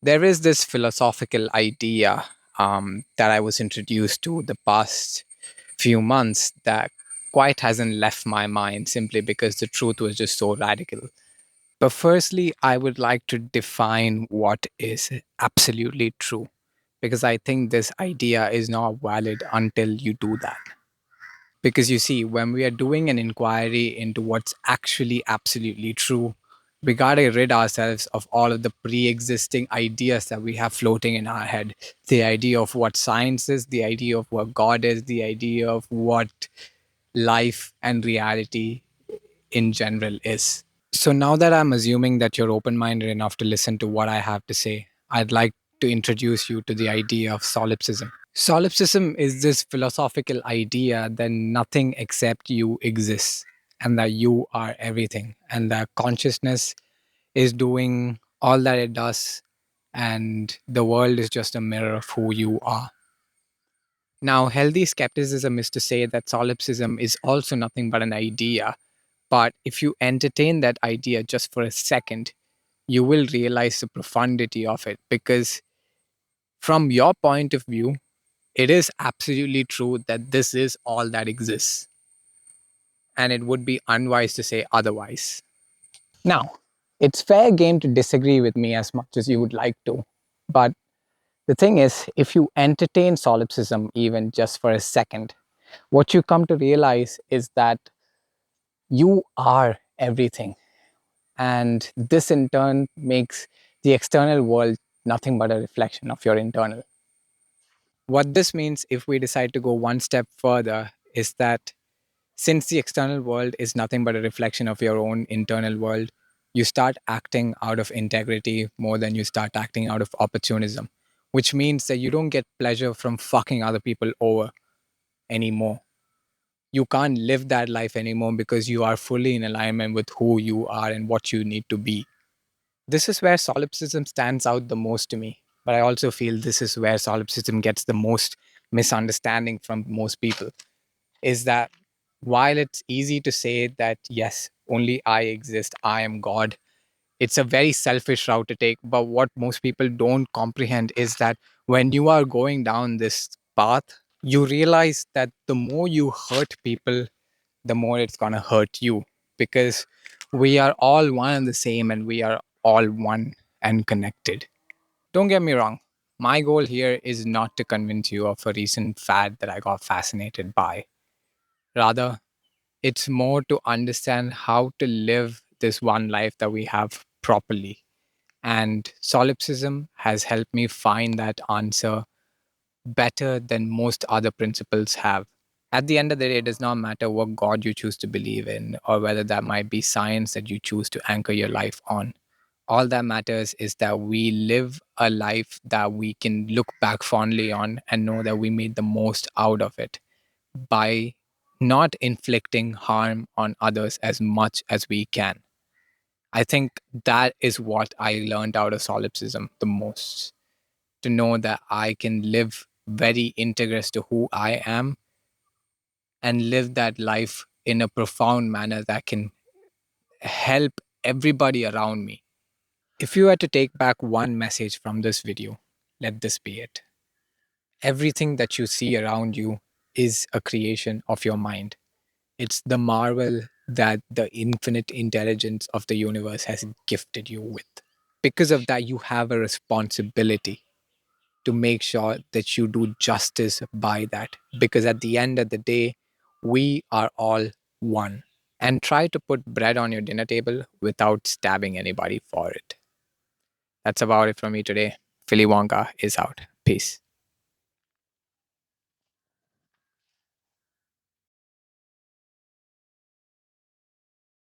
There is this philosophical idea that I was introduced to the past few months that quite hasn't left my mind simply because the truth was just so radical. But firstly, I would like to define what is absolutely true because I think this idea is not valid until you do that. Because you see, when we are doing an inquiry into what's actually absolutely true, we got to rid ourselves of all of the pre existing ideas that we have floating in our head. The idea of what science is, the idea of what God is, the idea of what life and reality in general is. So now that I'm assuming that you're open minded enough to listen to what I have to say, I'd like to introduce you to the idea of solipsism. Solipsism is this philosophical idea that nothing except you exists and that you are everything and that consciousness is doing all that it does and the world is just a mirror of who you are. Now, healthy skepticism is to say that solipsism is also nothing but an idea. But if you entertain that idea just for a second, you will realize the profundity of it because, from your point of view, it is absolutely true that this is all that exists, and it would be unwise to say otherwise. Now, it's fair game to disagree with me as much as you would like to, but the thing is, if you entertain solipsism even just for a second, what you come to realize is that you are everything. And this in turn makes the external world nothing but a reflection of your internal. What this means, if we decide to go one step further, is that since the external world is nothing but a reflection of your own internal world, you start acting out of integrity more than you start acting out of opportunism, which means that you don't get pleasure from fucking other people over anymore. You can't live that life anymore because you are fully in alignment with who you are and what you need to be. This is where solipsism stands out the most to me. But I also feel this is where solipsism gets the most misunderstanding from most people is that while it's easy to say that, yes, only I exist, I am God, it's a very selfish route to take. But what most people don't comprehend is that when you are going down this path, you realize that the more you hurt people, the more it's going to hurt you because we are all one and the same and we are all one and connected. Don't get me wrong. My goal here is not to convince you of a recent fad that I got fascinated by. Rather, it's more to understand how to live this one life that we have properly. And solipsism has helped me find that answer better than most other principles have. At the end of the day, it does not matter what God you choose to believe in, or whether that might be science that you choose to anchor your life on. All that matters is that we live a life that we can look back fondly on and know that we made the most out of it by not inflicting harm on others as much as we can. I think that is what I learned out of solipsism the most, to know that I can live very integrous to who I am and live that life in a profound manner that can help everybody around me. If you had to take back one message from this video, let this be it. Everything that you see around you is a creation of your mind. It's the marvel that the infinite intelligence of the universe has gifted you with. Because of that, you have a responsibility to make sure that you do justice by that. Because at the end of the day, we are all one. And try to put bread on your dinner table without stabbing anybody for it. That's about it from me today. Philly Wonka is out. Peace.